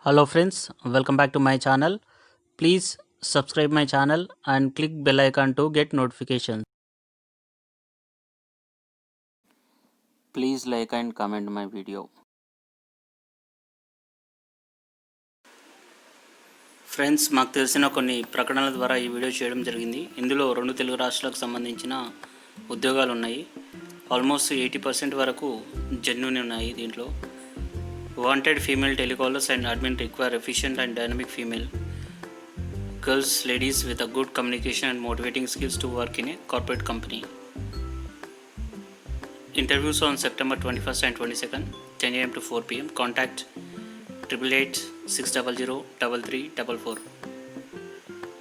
Hello friends, welcome back to my channel. Please subscribe my channel and click bell icon to get notifications. Please like and comment my video. Friends, మాకు తెలిసిన కొన్ని ప్రకటనల ద్వారా ఈ video చేయడం జరిగింది. ఇందులో 2 తెలుగు రాష్ట్రాలకు సంబంధించిన ఉద్యోగాలు ఉన్నాయి. ఆల్మోస్ట్ 80% వరకు జెన్యూన్ ఉన్నాయి. దీంట్లో wanted female telecallers and admin require efficient and dynamic female girls, ladies with a good communication and motivating skills to work in a corporate company. Interviews on September 21st and 22nd, 10 a.m. to 4 p.m. Contact 888-600-3344.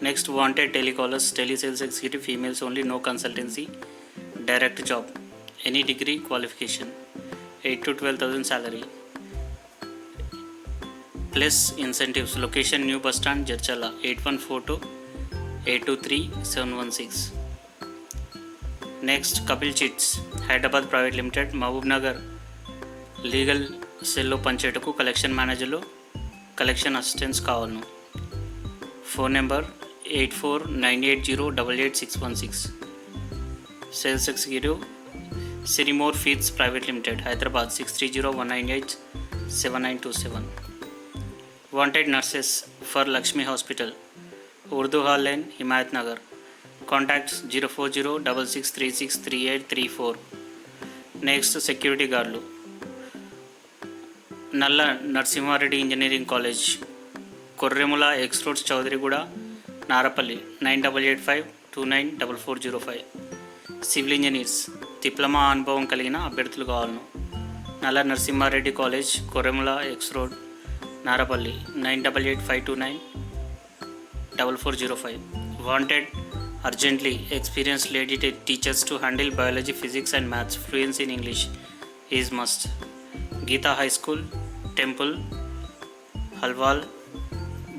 Next, wanted telecallers, telesales executive, females only, no consultancy, direct job, any degree qualification, 8 to 12,000 salary. Plus incentives. Location New Bus Stand, Jarchala, 8142-823-716. Next, Kapil Chits, Hyderabad Private Limited, Mahbub Nagar Legal Cello Panchayatuku Collection Manager lo Collection Assistants కావాలను. Phone number 8498088616. Sales Executive, Sirimore Feeds Private Limited, Hyderabad, 6301987927. Wanted nurses for Lakshmi Hospital, Urdu Hall Lane, Himayat Nagar. Contacts 04066363834. Next, security guardlu, Nalla Narsimhareddy Engineering College, Korremula X Roads, Chaudhariguda, Narapalli, 9855294405. Civil Engineers, Diploma అనుభవం కలిగిన అభ్యర్థులు కావాలను. Nalla Narasimha Reddy college, Korremula X road, Narapally, 9852944405. Wanted urgently experienced lady teachers to handle biology, physics and maths. Fluency in English is must. Geeta High School, Temple, Halwal,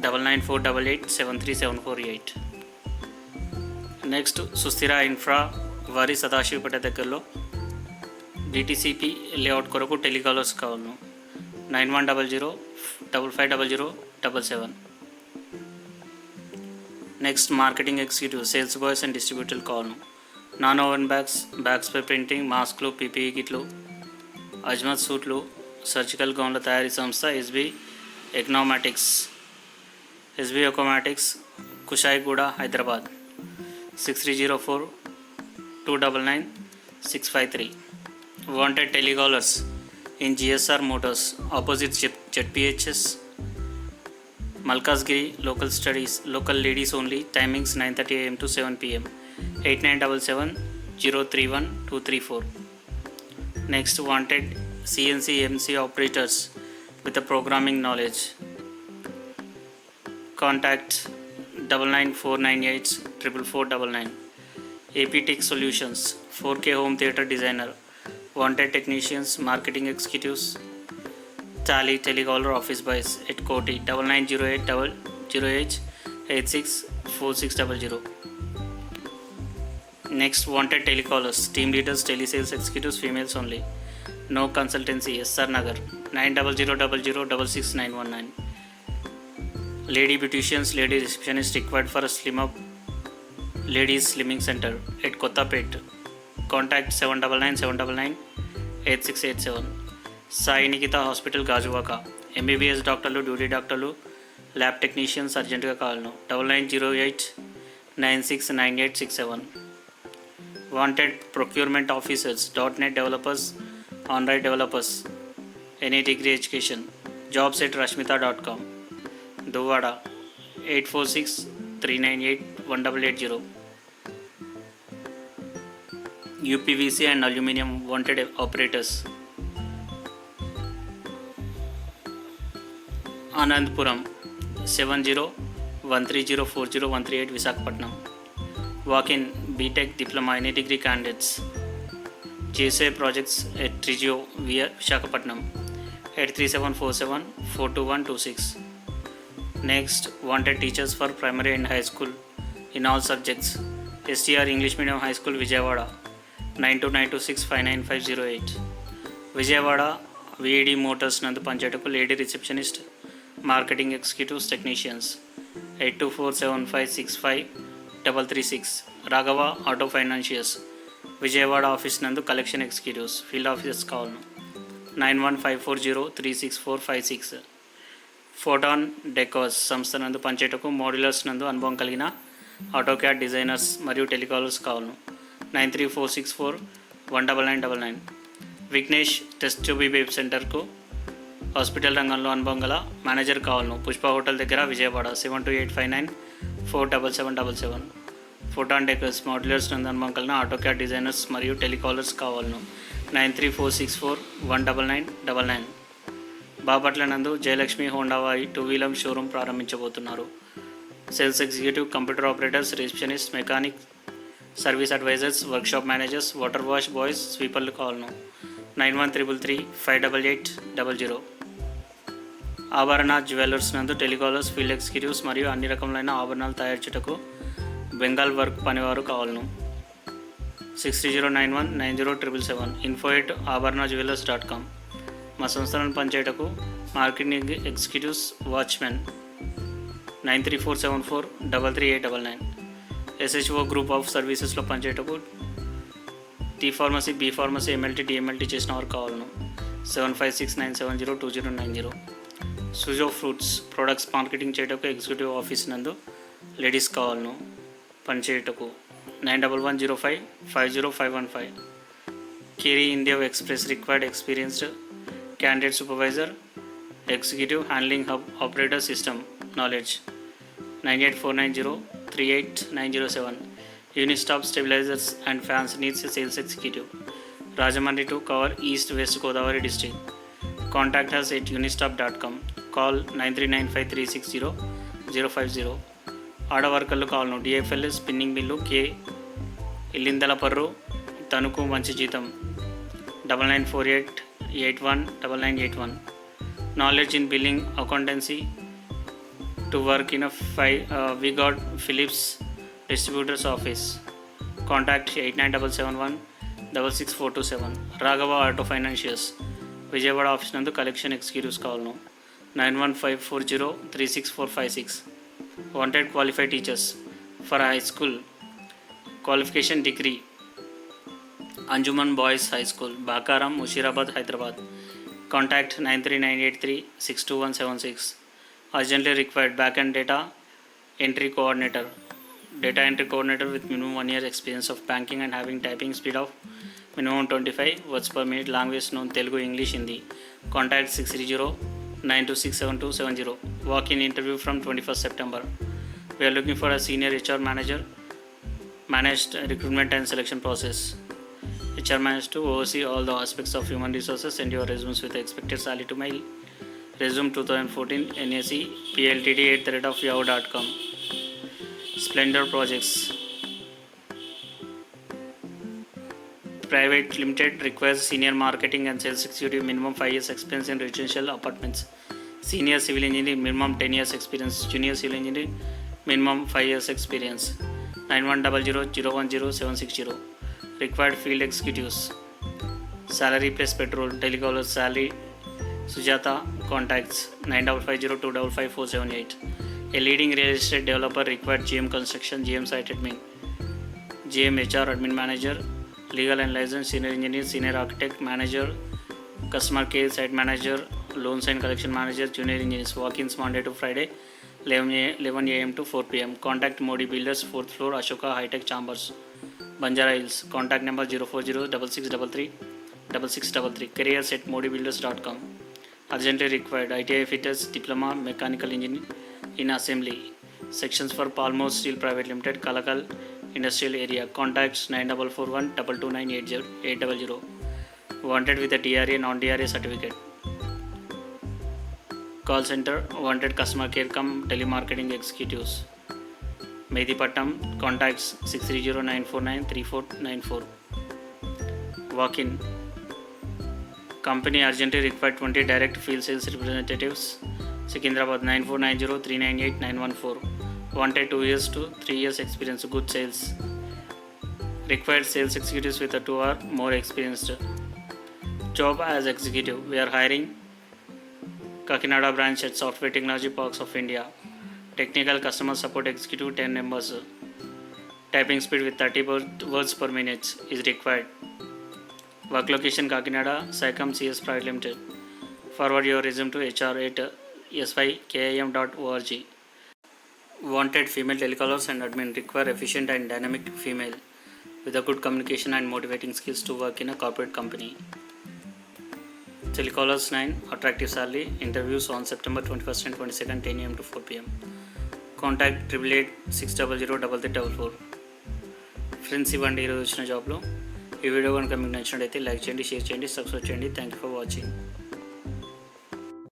9948873748. Next, Sustira Infra, Vari Sadashivpeta దగ్గరలో DTCP layout కొరకు telecallers కావాలను. 9100550077. Next, marketing executive, sales boys and డిస్ట్రిబ్యూటర్లు కావాలను. Non woven bags పై printing, మాస్క్లు, PPE కిట్లు, అజ్మత్ సూట్లు, సర్జికల్ గౌన్ల తయారీ సంస్థ SB ecomatics, Kushaiguda, Hyderabad, 6304299653. Wanted telecallers in GSR Motors, opposite ZPHS, Malkasgiri. Local studies, local ladies only. Timings 9:30 a.m. to 7 p.m. 8977031234. Next, wanted CNC MC operators with a programming knowledge. Contact 9949844499. AP Tech Solutions, 4K home theater designer. Wanted technicians, marketing executives, Tally telecaller office boys at Koti, 990808864600. Next, wanted telecallers, team leaders, telesales executives, females only, no consultancy, SR Nagar, 9000066919. Lady beauticians, lady receptionist required for a slim up ladies slimming center at Kottapet. Contact 7997998687. Sai Nikita Hospital, Gajuwaka, MBBS డాక్టర్లు, duty డాక్టర్లు, lab technicians అర్జెంటుగా కావాలను. 9908969867. Wanted procurement officers, .NET developers, online developers, any degree education. Jobs at rashmita.com. Duvvada, 8463981880. UPVC and aluminum wanted operators. Anandpuram, 7013040138, Visakhapatnam. Walk-in BTech diploma any degree candidates. JSA projects at Trigio via Visakhapatnam, 83747 42126. Next, wanted teachers for primary and high school in all subjects. STR English Medium High School, Vijayawada, 9292659508. Vijayawada VAD motors నందు పనిచేయటకు lady receptionist, marketing executives technicians 8247565336 Raghava auto financiers Vijayawada office నందు collection executives field officers కావాలను 9154036456 photon decors సంస్థ నందు పనిచేయటకు modulars నందు అనుభవం కలిగిన ఆటోక్యాడ్ డిజైనర్స్ మరియు టెలికాలర్స్ కావాలను 9346419999 విఘ్నేష్ టెస్ట్ ట్యూబ్ వెబ్ సెంటర్కు హాస్పిటల్ రంగంలో అనుభవం గల మేనేజర్ కావాలను పుష్ప హోటల్ దగ్గర విజయవాడ 7285947777 ఫోటాన్ డెకోర్స్ మోడ్యులర్స్ నందు అనుభవం కలిగిన ఆటోక్యాడ్ డిజైనర్స్ మరియు టెలికాలర్స్ కావాలను 9346419999 బాపట్ల నందు జయలక్ష్మి హోండా వారి 2-వీలర్ షోరూమ్ ప్రారంభించబోతున్నారు. Sales executive, computer operators, receptionist, mechanic, service advisors, workshop managers, water wash boys, స్వీపర్లు కావాలను 9133588800. ఆభరణ జ్యువెలర్స్ నందు టెలికాలర్స్, ఫీల్డ్ ఎగ్జిక్యూటివ్స్ మరియు అన్ని రకములైన ఆభరణాలు తయారు చేయుటకు బెంగాల్ వర్క్ పనివారు కావాలను 6309190777 info@abharanaJewellers.com. మా సంస్థలను పనిచేయటకు marketing executives, watchmen 9347433899. SHO group of సర్వీసెస్లో పనిచేయటకు T pharmacy, B pharmacy, MLT, DMLT చేసిన వారు కావాలను 7569702090. సుజో ఫ్రూట్స్ ప్రొడక్ట్స్ మార్కెటింగ్ చేయటకు ఎగ్జిక్యూటివ్ ఆఫీస్ నందు లేడీస్ కావాలను పనిచేయటకు 9110550515. Kerry India express required experienced candidate supervisor, executive handling hub operator system knowledge 9849038907. Unistop stabilizers and fans needs a sales executive. Rajahmundry to cover East West Godavari district. Contact us at unistop.com. Call 9395360050. ఆడవర్కర్లు కావాలను DFL, spinning mill, K Illindalaparru, Tanuku మంచి జీతం 9948819981. Knowledge in billing, accountancy, to work in a V-Guard Philips distributor's office. Contact 8977166427. Raghava Auto Financiers Vijayawada office నందు collection executives కావాలను 9154036456. Wanted qualified teachers for high school qualification degree Anjuman boys high school, Bakaram, Musheerabad, Hyderabad. Contact 9398362176. Urgently required back and data entry coordinator, data entry coordinator with minimum 1 year experience of banking and having typing speed of minimum 25 words per minute. Language known Telugu, English, Hindi. Contact 630-9267270. Walk-in interview from 21st September. We are looking for a senior HR manager, managed recruitment and selection process. HR manager to oversee all the aspects of human resources. Send your resumes with expected salary to mail resume 2014 NAC pltd@yahoo.com. Splendor Projects Private Limited requires senior marketing and sales executive, minimum 5 years experience in residential apartments. Senior civil engineer, minimum 10 years experience. Junior civil engineer, minimum 5 years experience. 9100010760. Required field executives. Salary plus petrol, telecallers salary. Sujata contacts 9550255478. A leading real estate developer required GM construction, GM site admin, GM HR admin manager, legal and license, senior engineer, senior architect, manager, customer care, site manager, loans and collection manager, junior engineers. Walk-ins Monday to Friday 11 a.m. to 4 p.m. Contact Modi Builders, 4th floor, Ashoka High-Tech Chambers, Banjara Hills. Contact number 040-6633-6633. Careers at modibuilders.com. Urgently required ITI fitters, diploma, mechanical engineering in assembly. Sections for Palmos Steel Private Limited, Kalakal Industrial Area. Contacts 9441229800. Wanted with a TRA, non-TRA certificate. Call center, wanted customer care cum telemarketing executives. Medipattam, contacts 630-949-3494. Walk-in. Company urgently required 20 direct field sales representatives. Secunderabad 9490-398-914. Wanted 2 years to 3 years experience, good sales. Required sales executives with a 2 or more experienced. Job as executive. We are hiring Kakinada branch at Software Technology Parks of India. Technical customer support executive 10 members. Typing speed with 30 words per minute is required. Work location Kakinada, Sycom CS Private Limited. Forward your resume to hr@sykim.org. Wanted female telecallers and admin require efficient and dynamic female with a good communication and motivating skills to work in a corporate company. Telecallers 9, attractive salary. Interviews on September 21st and 22nd, 10 am to 4 pm. Contact 888-600-3344. Friends, ఇవ్వండి ఈరోజు వచ్చిన జాబ్లో. ఈ video కనుక మీకు నచ్చినట్లయితే like చేయండి, share చేయండి, సబ్స్క్రైబ్ చేయండి. Thank you for watching.